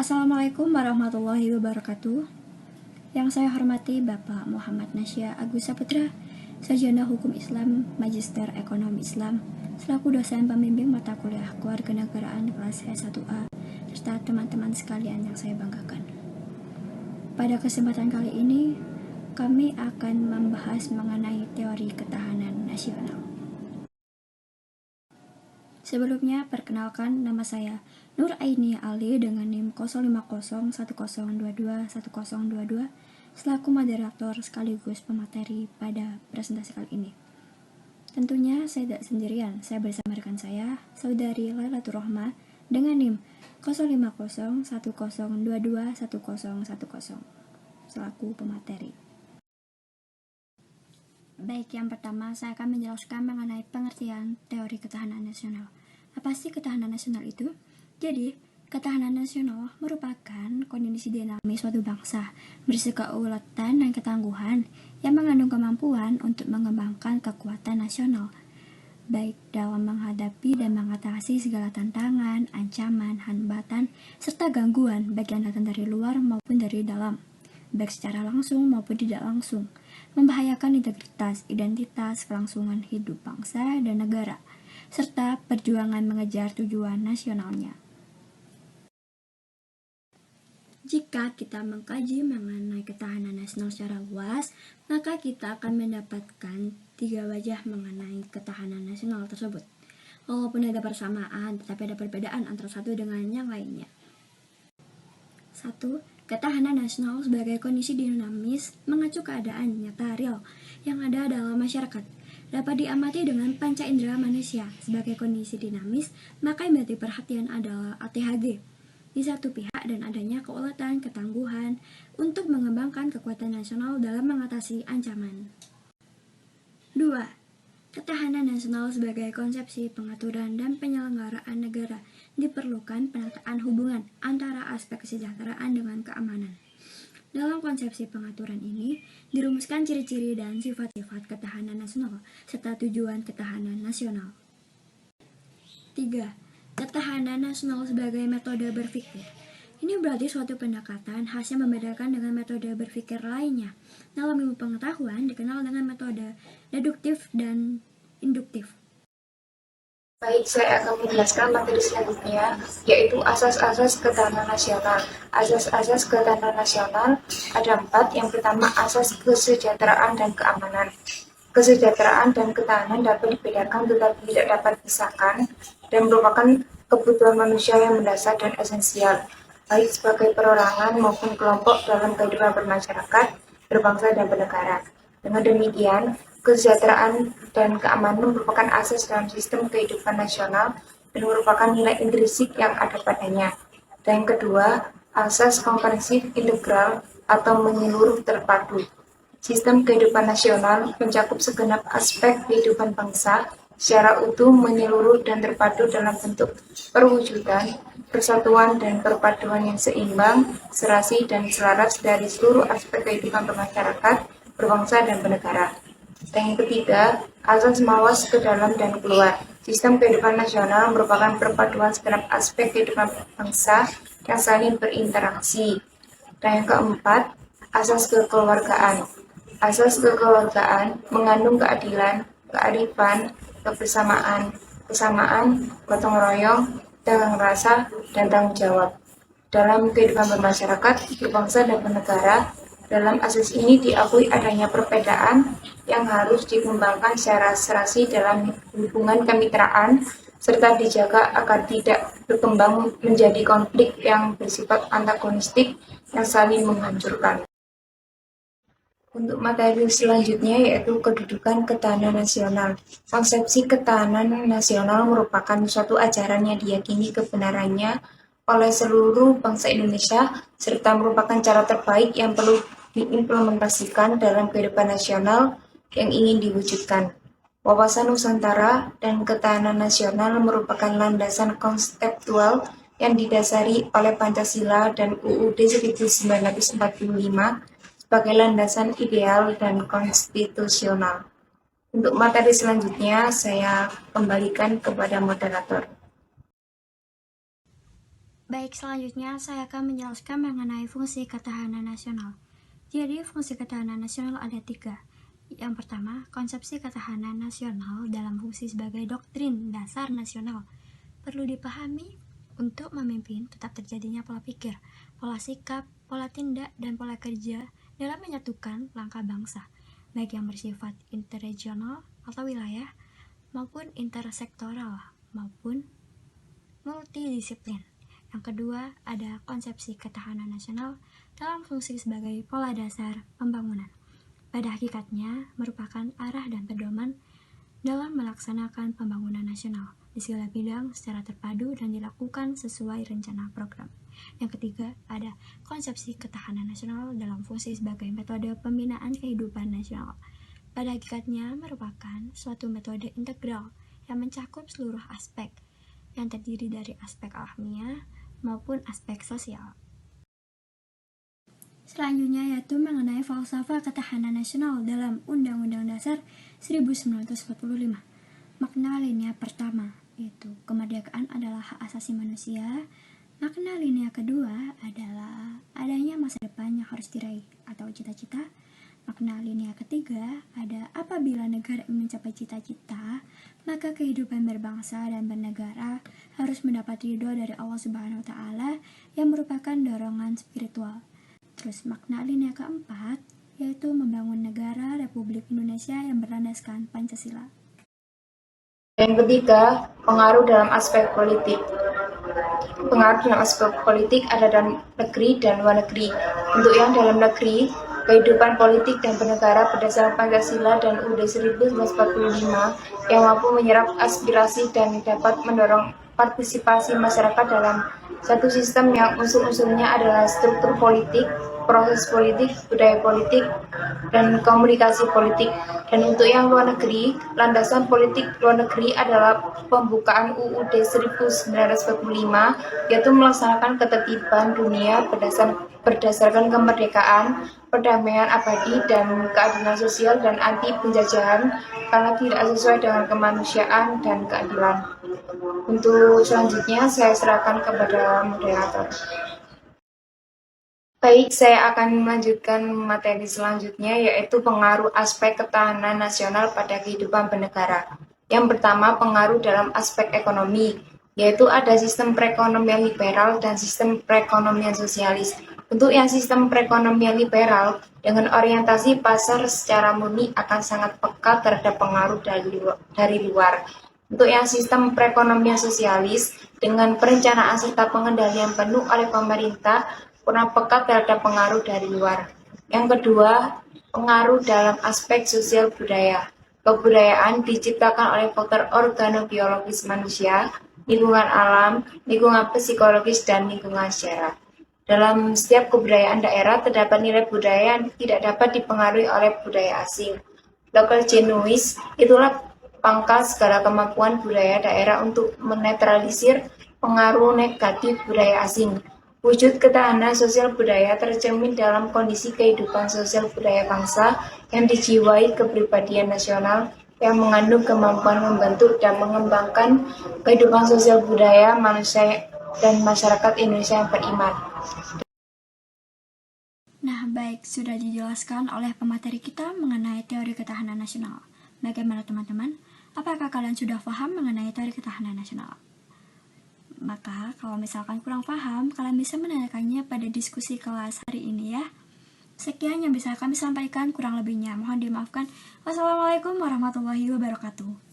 Assalamualaikum warahmatullahi wabarakatuh. Yang saya hormati Bapak Muhammad Nasya Agus Saputra, Sarjana Hukum Islam, Magister Ekonomi Islam, selaku dosen pembimbing mata kuliah Kewarganegaraan kelas S1A, serta teman-teman sekalian yang saya banggakan. Pada kesempatan kali ini, kami akan membahas mengenai teori ketahanan nasional. Sebelumnya, perkenalkan, nama saya Nur Aini Ali dengan NIM 05010221022 selaku moderator sekaligus pemateri pada presentasi kali ini. Tentunya saya tidak sendirian, saya bersama rekan saya, Saudari Lailatul Rohmah dengan NIM 05010221010 selaku pemateri. Baik, yang pertama saya akan menjelaskan mengenai pengertian teori ketahanan nasional. Apa sih ketahanan nasional itu? Jadi, ketahanan nasional merupakan kondisi dinamis suatu bangsa berisi kedaulatan dan ketangguhan yang mengandung kemampuan untuk mengembangkan kekuatan nasional, baik dalam menghadapi dan mengatasi segala tantangan, ancaman, hambatan, serta gangguan baik yang datang dari luar maupun dari dalam, baik secara langsung maupun tidak langsung, membahayakan integritas, identitas, kelangsungan hidup bangsa dan negara, serta perjuangan mengejar tujuan nasionalnya. Jika kita mengkaji mengenai ketahanan nasional secara luas, maka kita akan mendapatkan 3 wajah mengenai ketahanan nasional tersebut. Walaupun ada persamaan, tetapi ada perbedaan antara satu dengan yang lainnya. 1. Ketahanan nasional sebagai kondisi dinamis mengacu keadaan nyata real yang ada dalam masyarakat. Dapat diamati dengan panca indera manusia sebagai kondisi dinamis, maka yang menjadi perhatian adalah ATHG. Di satu pihak dan adanya kedaulatan, ketangguhan untuk mengembangkan kekuatan nasional dalam mengatasi ancaman. 2. Ketahanan nasional sebagai konsepsi pengaturan dan penyelenggaraan negara diperlukan penataan hubungan antara aspek kesejahteraan dengan keamanan. Dalam konsepsi pengaturan ini, dirumuskan ciri-ciri dan sifat-sifat ketahanan nasional, serta tujuan ketahanan nasional. 3. Ketahanan nasional sebagai metode berpikir. Ini berarti suatu pendekatan khas yang membedakan dengan metode berpikir lainnya. Dalam ilmu pengetahuan dikenal dengan metode deduktif dan induktif. Baik, saya akan menjelaskan materi selanjutnya, yaitu asas-asas ketahanan nasional. Asas-asas ketahanan nasional ada 4. Yang pertama, asas kesejahteraan dan keamanan. Kesejahteraan dan ketahanan dapat dibedakan tetapi tidak dapat dipisahkan dan merupakan kebutuhan manusia yang mendasar dan esensial, baik sebagai perorangan maupun kelompok dalam kehidupan bermasyarakat, berbangsa, dan bernegara. Dengan demikian, kesejahteraan dan keamanan merupakan asas dalam sistem kehidupan nasional dan merupakan nilai intrinsik yang ada padanya. Dan yang kedua, asas komprehensif integral atau menyeluruh terpadu. Sistem kehidupan nasional mencakup segenap aspek kehidupan bangsa secara utuh, menyeluruh, dan terpadu dalam bentuk perwujudan, persatuan, dan perpaduan yang seimbang, serasi, dan selaras dari seluruh aspek kehidupan bermasyarakat, berbangsa, dan bernegara. Dan yang ketiga, asas mawas ke dalam dan keluar. Sistem kehidupan nasional merupakan perpaduan segenap aspek kehidupan bangsa yang saling berinteraksi. Dan yang keempat, asas kekeluargaan. Asas kekeluargaan mengandung keadilan, kearifan, kebersamaan, kesamaan, gotong royong, tanggung rasa, dan tanggung jawab dalam kehidupan bermasyarakat, berbangsa, dan bernegara. Dalam asas ini diakui adanya perbedaan yang harus dikembangkan secara serasi dalam hubungan kemitraan, serta dijaga agar tidak berkembang menjadi konflik yang bersifat antagonistik yang saling menghancurkan. Untuk materi selanjutnya yaitu kedudukan ketahanan nasional. Konsepsi ketahanan nasional merupakan suatu ajaran yang diyakini kebenarannya oleh seluruh bangsa Indonesia, serta merupakan cara terbaik yang perlu diimplementasikan dalam kehidupan nasional yang ingin diwujudkan. Wawasan Nusantara dan ketahanan nasional merupakan landasan konseptual yang didasari oleh Pancasila dan UUD 1945 sebagai landasan ideal dan konstitusional. Untuk materi selanjutnya, saya kembalikan kepada moderator. Baik, selanjutnya saya akan menjelaskan mengenai fungsi ketahanan nasional. Jadi, fungsi ketahanan nasional ada 3. Yang pertama, konsepsi ketahanan nasional dalam fungsi sebagai doktrin dasar nasional. Perlu dipahami untuk memimpin tetap terjadinya pola pikir, pola sikap, pola tindak, dan pola kerja dalam menyatukan langkah bangsa, baik yang bersifat interregional atau wilayah, maupun intersektoral, maupun multidisiplin. Yang kedua, ada konsepsi ketahanan nasional dalam fungsi sebagai pola dasar pembangunan. Pada hakikatnya, merupakan arah dan pedoman dalam melaksanakan pembangunan nasional di segala bidang secara terpadu dan dilakukan sesuai rencana program. Yang ketiga, ada konsepsi ketahanan nasional dalam fungsi sebagai metode pembinaan kehidupan nasional. Pada hakikatnya, merupakan suatu metode integral yang mencakup seluruh aspek, yang terdiri dari aspek alamiah maupun aspek sosial. Selanjutnya yaitu mengenai falsafah ketahanan nasional dalam Undang-Undang Dasar 1945. Makna linear pertama yaitu kemerdekaan adalah hak asasi manusia. Makna linear kedua adalah adanya masa depan yang harus diraih atau cita-cita. Makna linear ketiga ada apabila negara ingin mencapai cita-cita, maka kehidupan berbangsa dan bernegara harus mendapat ridho dari Allah Subhanahu wa Ta'ala yang merupakan dorongan spiritual. Terus makna linear keempat yaitu membangun negara Republik Indonesia yang berlandaskan Pancasila. Yang ketiga, pengaruh dalam aspek politik. Pengaruh dalam aspek politik ada dalam negeri dan luar negeri. Untuk yang dalam negeri, kehidupan politik dan bernegara berdasarkan Pancasila dan UUD 1945 yang mampu menyerap aspirasi dan dapat mendorong partisipasi masyarakat dalam satu sistem yang unsur-unsurnya adalah struktur politik, proses politik, budaya politik, dan komunikasi politik. Dan untuk yang luar negeri, landasan politik luar negeri adalah pembukaan UUD 1945, yaitu melaksanakan ketertiban dunia berdasarkan kemerdekaan, perdamaian abadi, dan keadilan sosial dan anti penjajahan karena tidak sesuai dengan kemanusiaan dan keadilan. Untuk selanjutnya saya serahkan kepada moderator. Baik, saya akan melanjutkan materi selanjutnya yaitu pengaruh aspek ketahanan nasional pada kehidupan bernegara. Yang pertama, pengaruh dalam aspek ekonomi, yaitu ada sistem perekonomian liberal dan sistem perekonomian sosialis. Untuk yang sistem perekonomian liberal dengan orientasi pasar secara murni akan sangat peka terhadap pengaruh dari luar. Untuk yang sistem perekonomian sosialis dengan perencanaan serta pengendalian penuh oleh pemerintah kurang peka terhadap pengaruh dari luar. Yang kedua, pengaruh dalam aspek sosial budaya. Kebudayaan diciptakan oleh faktor organobiologis manusia, lingkungan alam, lingkungan psikologis, dan lingkungan sejarah. Dalam setiap kebudayaan daerah terdapat nilai budaya yang tidak dapat dipengaruhi oleh budaya asing. Local genuis itulah pangkal segala kemampuan budaya daerah untuk menetralisir pengaruh negatif budaya asing. Wujud ketahanan sosial budaya tercermin dalam kondisi kehidupan sosial budaya bangsa yang dijiwai kepribadian nasional yang mengandung kemampuan membentuk dan mengembangkan kehidupan sosial budaya manusia dan masyarakat Indonesia yang beriman. Nah, baik, sudah dijelaskan oleh pemateri kita mengenai teori ketahanan nasional. Bagaimana teman-teman? Apakah kalian sudah paham mengenai teori ketahanan nasional? Maka, kalau misalkan kurang paham, kalian bisa menanyakannya pada diskusi kelas hari ini ya. Sekian yang bisa kami sampaikan, kurang lebihnya mohon dimaafkan. Wassalamualaikum warahmatullahi wabarakatuh.